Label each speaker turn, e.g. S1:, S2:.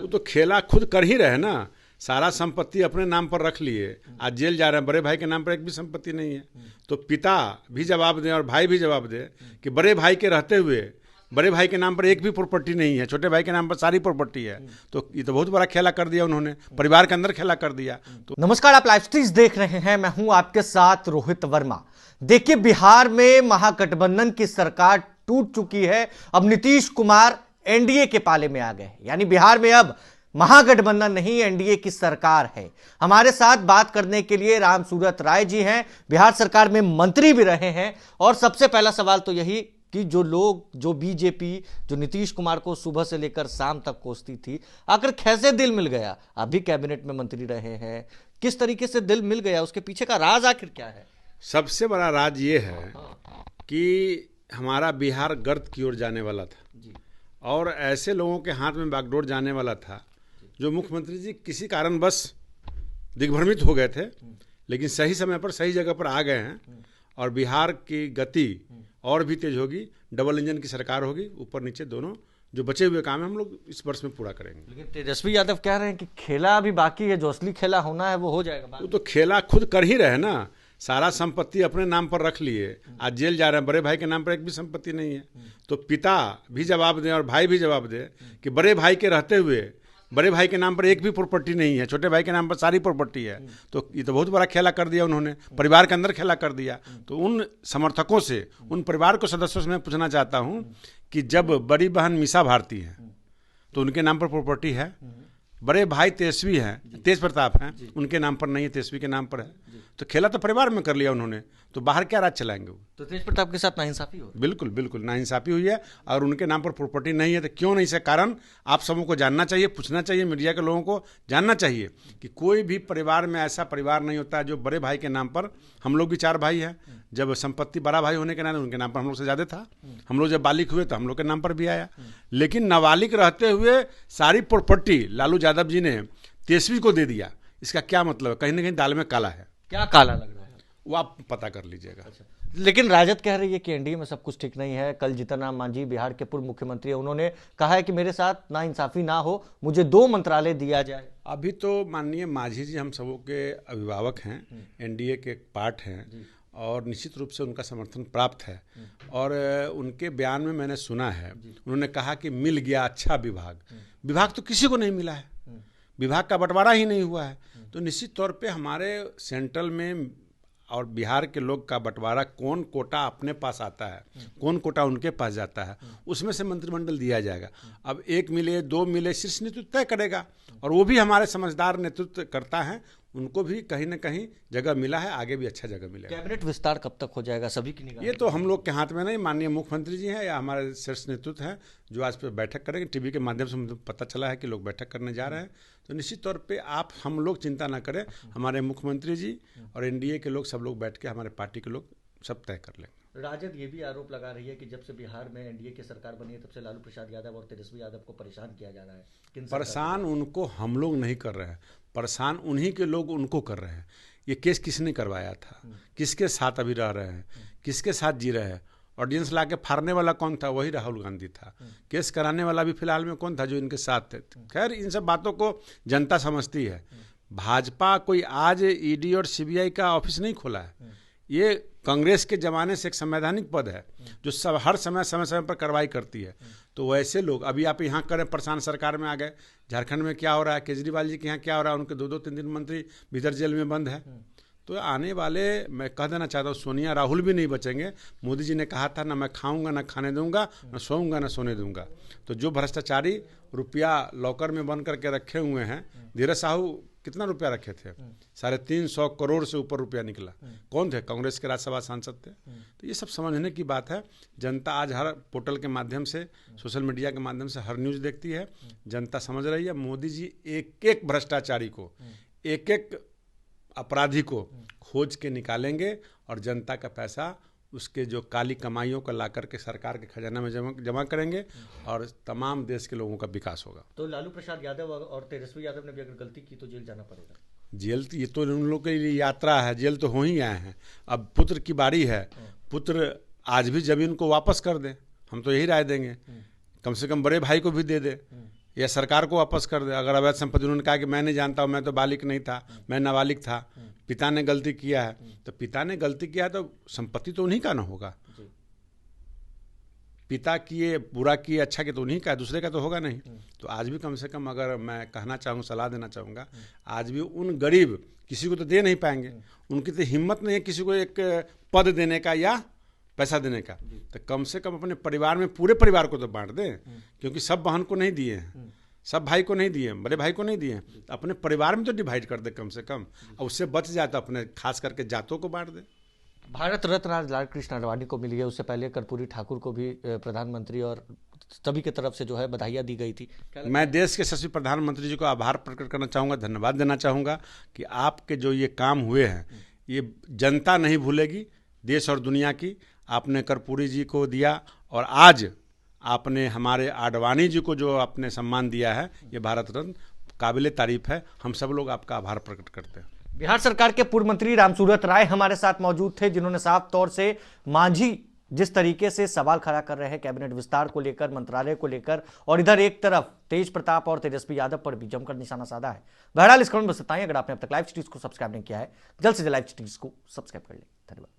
S1: तो खेला खुद कर ही रहे ना। सारा संपत्ति अपने नाम पर रख लिए, आज जेल जा रहे हैं। बड़े भाई के नाम पर एक भी संपत्ति नहीं है। तो पिता भी जवाब दें और भाई भी जवाब दे कि बड़े भाई के रहते हुए बड़े भाई के नाम पर एक भी प्रॉपर्टी नहीं है, छोटे भाई के नाम पर सारी प्रॉपर्टी है। तो ये तो बहुत बड़ा खेला कर दिया उन्होंने, परिवार के अंदर खेला कर दिया। तो
S2: नमस्कार, आप लाइव स्ट्रीम देख रहे हैं, मैं हूं आपके साथ रोहित वर्मा। देखिए, बिहार में महागठबंधन की सरकार टूट चुकी है। अब नीतीश कुमार एनडीए के पाले में आ गए, यानी बिहार में अब महागठबंधन नहीं, एनडीए की सरकार है। हमारे साथ बात करने के लिए राम सूरत राय जी हैं, बिहार सरकार में मंत्री भी रहे हैं। और सबसे पहला सवाल तो यही कि जो बीजेपी जो नीतीश कुमार को सुबह से लेकर शाम तक कोसती थी, आखिर कैसे दिल मिल गया? अभी कैबिनेट में मंत्री रहे हैं, किस तरीके से दिल मिल गया? उसके पीछे का राज आखिर क्या है?
S1: सबसे बड़ा राज ये है कि हमारा बिहार गर्त की ओर जाने वाला था और ऐसे लोगों के हाथ में बागडोर जाने वाला था जो मुख्यमंत्री जी किसी कारणवश दिग्भ्रमित हो गए थे, लेकिन सही समय पर सही जगह पर आ गए हैं। और बिहार की गति और भी तेज होगी, डबल इंजन की सरकार होगी, ऊपर नीचे दोनों। जो बचे हुए काम है हम लोग इस वर्ष में पूरा करेंगे।
S2: लेकिन तेजस्वी यादव कह रहे हैं कि खेला अभी बाकी है, जो असली खेला होना है वो हो जाएगा।
S1: वो तो खेला खुद कर ही रहे ना। सारा संपत्ति अपने नाम पर रख लिए, आज जेल जा रहे हैं। बड़े भाई के नाम पर एक भी संपत्ति नहीं है। तो पिता भी जवाब दें और भाई भी जवाब दे कि बड़े भाई के रहते हुए बड़े भाई के नाम पर एक भी प्रॉपर्टी नहीं है, छोटे भाई के नाम पर सारी प्रॉपर्टी है। तो ये तो बहुत बड़ा खेला कर दिया उन्होंने, परिवार के अंदर खेला कर दिया। तो उन समर्थकों से, उन परिवार के सदस्यों से मैं पूछना चाहता हूं कि जब बड़ी बहन मीसा भारती है तो उनके नाम पर प्रॉपर्टी है, बड़े भाई तेजस्वी हैं, तेज प्रताप हैं, उनके नाम पर नहीं है, तेजस्वी के नाम पर है। तो खेला तो परिवार में कर लिया उन्होंने, तो बाहर क्या राज चलाएंगे वो?
S2: तो तेज प्रताप के साथ नाइंसाफी हो?
S1: बिल्कुल बिल्कुल नाइंसाफी हुई है। और उनके नाम पर प्रॉपर्टी नहीं है तो क्यों नहीं से कारण आप सबों को जानना चाहिए, पूछना चाहिए, मीडिया के लोगों को जानना चाहिए कि कोई भी परिवार में ऐसा परिवार नहीं होता है जो बड़े भाई के नाम पर। हम लोग भी 4 भाई हैं, जब संपत्ति बड़ा भाई होने के नाते उनके नाम पर हम लोग से ज़्यादा था। हम लोग जब बालिक हुए तो हम लोग के नाम पर भी आया, लेकिन नाबालिग रहते हुए सारी प्रॉपर्टी लालू यादव जी ने तेजस्वी को दे दिया। इसका क्या मतलब है? कहीं ना कहीं दाल में काला है।
S2: क्या काला लग रहा है
S1: वो आप पता कर लीजिएगा।
S2: अच्छा। लेकिन राजद कह रही है कि एनडीए में सब कुछ ठीक नहीं है। कल जीतन राम मांझी, बिहार के पूर्व मुख्यमंत्री, उन्होंने कहा है कि मेरे साथ नाइंसाफी ना हो, मुझे 2 मंत्रालय दिया जाए।
S1: अभी तो माननीय मांझी जी हम सबों के अभिभावक हैं, एनडीए के पार्ट हैं और निश्चित रूप से उनका समर्थन प्राप्त है। और उनके बयान में मैंने सुना है, उन्होंने कहा कि मिल गया अच्छा विभाग। विभाग तो किसी को नहीं मिला है, विभाग का बंटवारा ही नहीं हुआ है। तो निश्चित तौर पे हमारे सेंट्रल में और बिहार के लोग का बंटवारा, कौन कोटा अपने पास आता है, कौन कोटा उनके पास जाता है, उसमें से मंत्रिमंडल दिया जाएगा। अब 1 मिले 2 मिले शीर्ष नेतृत्व तय करेगा और वो भी हमारे समझदार नेतृत्व करता है, उनको भी कहीं ना कहीं जगह मिला है, आगे भी अच्छा जगह मिलेगा।
S2: कैबिनेट विस्तार कब तक हो जाएगा? सभी की निगाह
S1: ये तो हम लोग के हाथ में नहीं, माननीय मुख्यमंत्री जी हैं या हमारे शीर्ष नेतृत्व हैं जो आज पे बैठक करेंगे। टीवी के माध्यम से मुझे पता चला है कि लोग बैठक करने जा रहे हैं। तो निश्चित तौर पे आप हम लोग चिंता ना करें, हमारे मुख्यमंत्री जी और एनडीए के लोग सब लोग बैठ के, हमारे पार्टी के लोग सब तय कर लेंगे।
S2: राजद ये भी आरोप लगा रही है कि जब से बिहार में एनडीए की सरकार बनी है तब से लालू प्रसाद यादव और तेजस्वी यादव को परेशान किया जा रहा है।
S1: परेशान उनको हम लोग नहीं कर रहे हैं, परेशान उन्हीं के लोग उनको कर रहे हैं। ये केस किसने करवाया था, किसके साथ अभी रह रहे हैं, किसके साथ जी रहे हैं? ऑडियंस ला के फाड़ने वाला कौन था? वही राहुल गांधी था। केस कराने वाला भी फिलहाल में कौन था जो इनके साथ थे? खैर, इन सब बातों को जनता समझती है। भाजपा कोई आज ईडी और सीबीआई का ऑफिस नहीं खोला है। ये कांग्रेस के जमाने से एक संवैधानिक पद है जो सब हर समय पर कार्रवाई करती है। तो वैसे लोग अभी आप यहाँ करें, परेशान सरकार में आ गए। झारखंड में क्या हो रहा है, केजरीवाल जी के यहाँ क्या हो रहा है, उनके 2-2, 3-3 मंत्री भीतर जेल में बंद है। तो आने वाले, मैं कह देना चाहता हूँ, सोनिया राहुल भी नहीं बचेंगे। मोदी जी ने कहा था ना मैं खाऊंगा ना खाने दूंगा, ना सोऊंगा ना सोने दूंगा। तो जो भ्रष्टाचारी रुपया लॉकर में बंद करके रखे हुए हैं, धीरज साहू कितना रुपया रखे थे? 350 करोड़ से ऊपर रुपया निकला। कौन थे? कांग्रेस के राज्यसभा सांसद थे। तो ये सब समझने की बात है। जनता आज हर पोर्टल के माध्यम से, सोशल मीडिया के माध्यम से हर न्यूज़ देखती है। जनता समझ रही है मोदी जी एक एक भ्रष्टाचारी को, एक एक अपराधी को खोज के निकालेंगे और जनता का पैसा, उसके जो काली कमाइयों को ला करके सरकार के खजाना में जमा करेंगे और तमाम देश के लोगों का विकास होगा।
S2: तो लालू प्रसाद यादव और तेजस्वी यादव ने भी अगर गलती की तो जेल जाना पड़ेगा?
S1: जेल तो ये तो उन लोगों के लिए यात्रा है, जेल तो हो ही आए हैं। अब पुत्र की बारी है, पुत्र आज भी जमीन को वापस कर दे, हम तो यही राय देंगे। कम से कम बड़े भाई को भी दे दे, या सरकार को वापस कर दे। अगर अवैध संपत्ति उन्होंने कहा कि मैं नहीं जानता हूँ, मैं तो बालिग नहीं था, मैं नाबालिग था, पिता ने गलती किया है, तो पिता ने गलती किया है तो संपत्ति तो उन्हीं का ना होगा। पिता किए बुरा किए अच्छा किए तो उन्हीं का, दूसरे का तो होगा नहीं। तो आज भी कम से कम अगर मैं कहना चाहूँ, सलाह देना चाहूँगा, आज भी उन गरीब, किसी को तो दे नहीं पाएंगे, उनकी तो हिम्मत नहीं है किसी को एक पद देने का या पैसा देने का, तो कम से कम अपने परिवार में पूरे परिवार को तो बांट दें। क्योंकि सब बहन को नहीं दिए हैं, सब भाई को नहीं दिए, बड़े भाई को नहीं दिए, अपने परिवार में तो डिवाइड कर दे कम से कम, और उससे बच जाए तो अपने खास करके जातों को बांट दे।
S2: भारत रत्न आज लाल कृष्ण आडवाणी को मिली है, उससे पहले कर्पूरी ठाकुर को भी प्रधानमंत्री और सभी की तरफ से जो है बधाइयाँ दी गई थी।
S1: मैं देश के यशस्वी प्रधानमंत्री जी को आभार प्रकट करना चाहूँगा, धन्यवाद देना चाहूँगा कि आपके जो ये काम हुए हैं ये जनता नहीं भूलेगी, देश और दुनिया की। आपने कर्पूरी जी को दिया और आज आपने हमारे आडवाणी जी को जो आपने सम्मान दिया है, ये भारत रत्न काबिले तारीफ है। हम सब लोग आपका आभार प्रकट करते हैं।
S2: बिहार सरकार के पूर्व मंत्री रामसूरत राय हमारे साथ मौजूद थे, जिन्होंने साफ तौर से मांझी जिस तरीके से सवाल खड़ा कर रहे हैं कैबिनेट विस्तार को लेकर, मंत्रालय को लेकर, और इधर एक तरफ तेज प्रताप और तेजस्वी यादव पर भी जमकर निशाना साधा है। बहरहाल इस खबर में बस इतना ही। अगर आपने अब तक लाइव सिटीज को सब्सक्राइब नहीं किया है, जल्द से जल्द लाइव सिटीज को सब्सक्राइब कर लें। धन्यवाद।